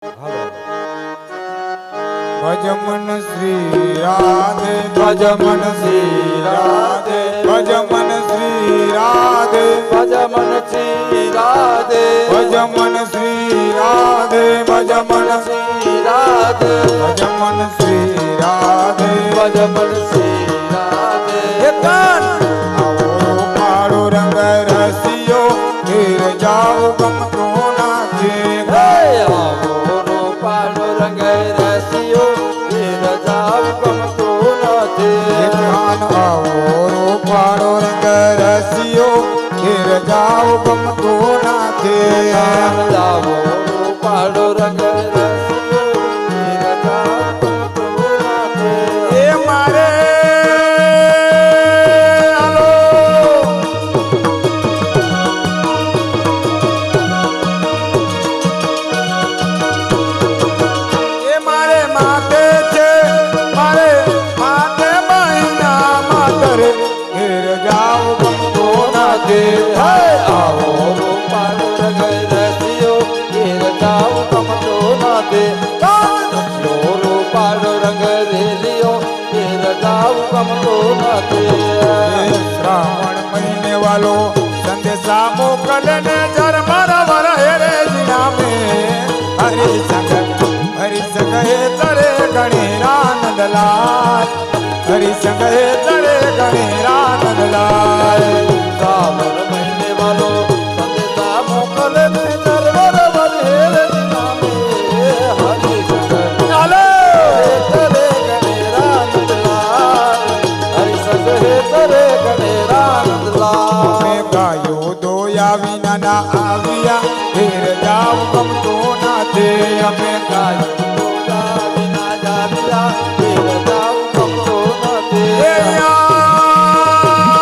ભજમન શ્રી રાધે ભજમન શ્રી રાધે ભજમન શ્રી રાધે ભજમન શ્રી રાધે ભજમન શ્રી રાધે ભજમન શ્રી રાધે ભજમન શ્રી રાધે ભજમન શ્રી રાધે હે કાન આવો પાડો રંગ રસિયો ઘેર જાઓ ગમતો નથી હે આવો રૂપાળો રંગ રસિયો એ રજાવ ગમતો નથી કાન આવો પાડો રંગ રસિયો ઘેર જાઓ ગમતો નથી આવો રૂપાળો રંગ રસિયો એ રજાવ ગમતો નથી એ મારે હાલો એ મારે માથે છે મારે માથે મહિના માતરે ઘેર જાવ ગમતો નથી હે આવો રૂપાળો રંગ રસિયો એ રજાવ ગમતો નથી રૂપાળો રંગ રેલિયો એ રજાવ ગમતો નથી શ્રાવણ મહિને વાલો સંદેશા મોકલને જરમર વર હેરે જીનામે હરિસંગ હે તરે ગણેરાનંદ લાલ હરિસંગ હે તરે ગણેરાનંદ લાલ શ્રાવણ મહિને વાલો સંદેશા મોકલે દરબાર વર હેરે નામે હરિ શંકર ચાલો કરે ગણેરાનંદ લાલ હરિ શંકર કરે ગણેરાનંદ લાલ મેં ગાયો દોયા વિના ના આવ્યા ઘેર જાવ ગમતો નથી અમે ગાયો વિના જાવ્યા એ રજાવ ગમતો નથી હાલો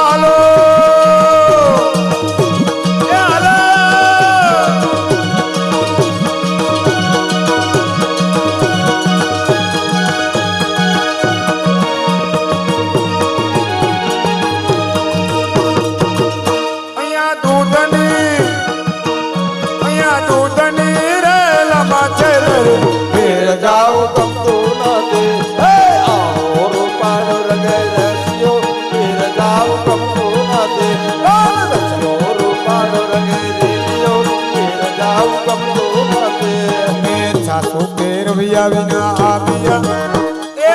હાલો અહીંયા દૂધની રેલમાં છે રે ઘેર જાવ ગમતો નથી હે આવો રૂપાળો રંગ રસિયો એ રજાવ ગમતો નથી રસિયો રૂપાળો રંગ રેલિયો એ રજાવ ગમતો નથી મેં સાસુ ફેરવ્યા વિના આવ્યા એ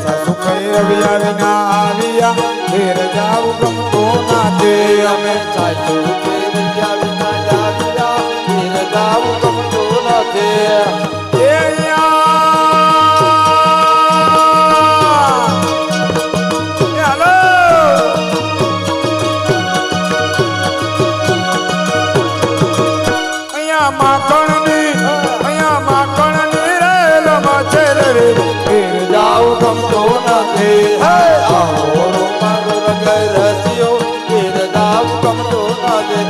સાસુ ફેરવ્યા વિના આવ્યા ઘેર જાવ ગમતો નથી અમે સાચું કે વિદ્યા વિના જાવ્યા એ રજાવ ગમતો નથી એ હાલો અહીંયા માખણની રેલમાં છે રે ઘેર જાવ ગમતો નથી હે આવો રૂપાળો રંગ રસિયો એ રજાવ ગમતો નથી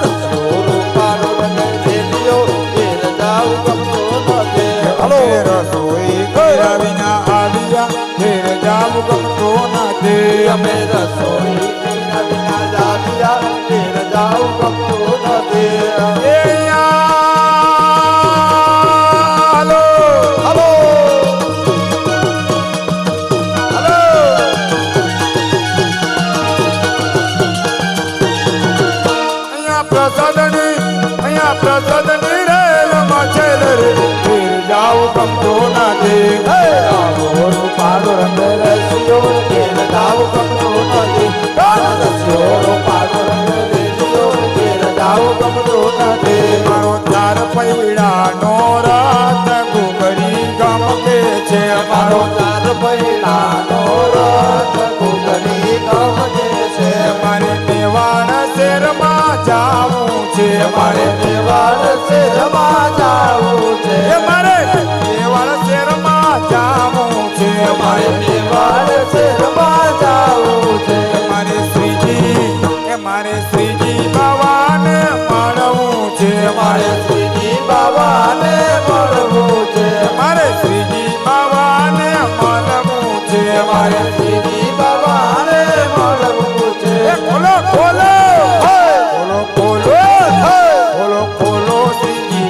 રસિયો રૂપાળો રંગ રેલિયો એ રજાવ ગમતો નથી હલો રસોઈ કર્યા વિના આવ્યા ઘેર જાવ ગમતો નથી અમે રસોઈ કર્યા વિના જાવ્યા એ રજાવ ગમતો નથી એ હાલો હલો હાલો અહીંયા પ્રસાદની રેલમાં છે રે ઘેર જાવ ગમતો નથી હે આવો રૂપાળો રંગ રસિયો એ રજાવ ગમતો નથી રસિયો રૂપાળો રંગ રેલિયો એ રજાવ ગમતો નથી મારો ચાર પૈડાનો રાત ઘૂઘરી ગમકે છે મારો મારો ચાર પૈડાનો રથ ઘૂઘરી ગમકે છે મારે મેવાડ શેરમાં જાવું છે મારે મેવાડ શેરમાં જાવું છે મારે મેવાડ શેરમાં જાવું છે મારે મેવાડ શેરમાં જાવું છે મારે શ્રીજી બાવાને મળવું છે મારે શ્રીજી બાબાને મળવું છે મારે શ્રીજી બાવાને મળવું છે મારે શ્રીજી બાબાને મળવું છે ખોલો ખોલો ખોલો ખોલો ખોલો ખોલો શ્રીજી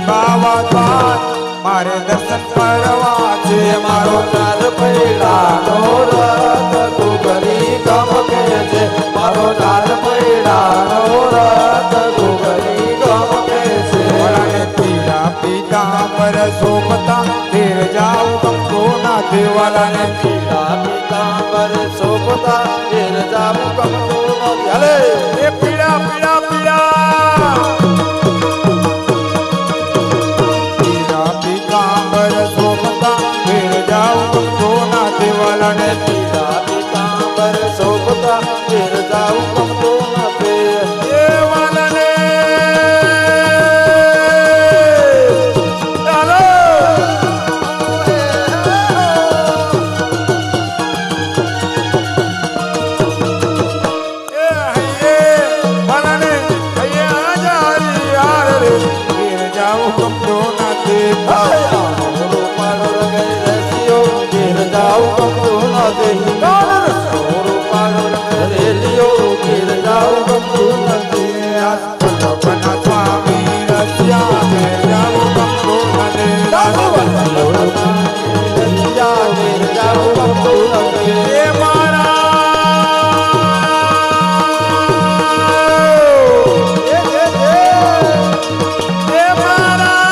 મારે દર્શન કરવા છે મારો ચાર પૈડાનો રથ ઘૂઘરી ગમકે છે મારો ચાર પૈડાનો રથ ઘૂઘરી ગમકે છે વળાને પીળા પીતાંબર શોભતા તેર જાઉં ગમતો ના દેવાલાને પીળા પીતાંબર શોભતા ઘેર જાવું ગમતું નથી હાલે એ પીળા પીળા પીળા પીળા પીતાંબર શોભતા તેર જાઉં ગમતો ના દેવાલાને પીળા પીતાંબર શોભતા ઘેર જાવું ગમતું નથી દેવાલાને ચાલો એ હૈયે વાલાને હૈયે આજારી હાર રે ઘેર જાઉં ગમતો ના દેવા મારો રંગે રસિયો ઘેર જાવું ગમતું નથી મારો રંગે રેલિયો ઘેર જાવું ગમતું નથી પના સ્વામી રસ્યા ઘેર જાઉં ગમતો ના દેવા ઘેર જાવું ગમતું નથી એ મારા એ મારા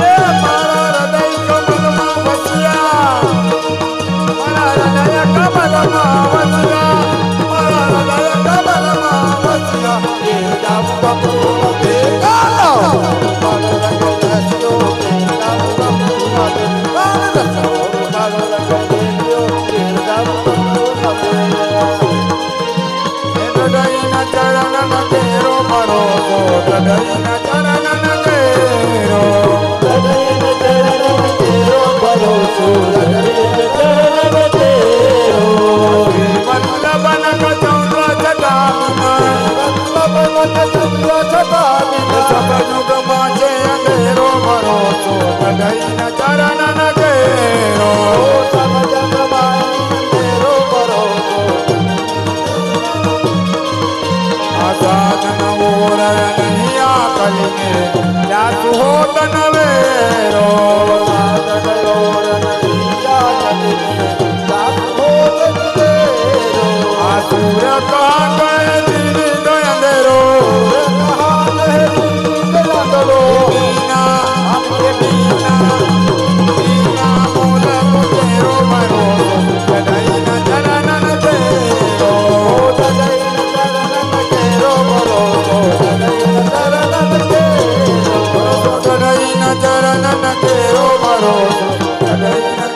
એ મારા હૃદય કમલમાં વસ્યા મારા હૃદય કમલમાં વસ્યા મારા હૃદય કમલમાં વસ્યા ઘેર જાવું ગમતું નથી મારો રંગે રસિયો ઘેર જાવું ગમતું નથી મારો રંગે રેલિયો ઘેર જાવું ગમતું નથી એ હૃદયના ચરણ કેરો ભરોસો હૃદયના ચરણ કેરો વલ્લભન કચૌર છટામિન સબજુગ બાજે અંધેરો ભરોસો હૃદયના ચરણ કેરો આસાદન ઓર નહિયા કલીને જાસુ હોત નવેરો આસુર કા ગયે દીની દો અંધેરો બીના આપકે બીના બીના મોલ તેરો ભરોસો હૃદયના ચરણ કેરો હૃદયના ચરણ કેરો ભરોસો હૃદયના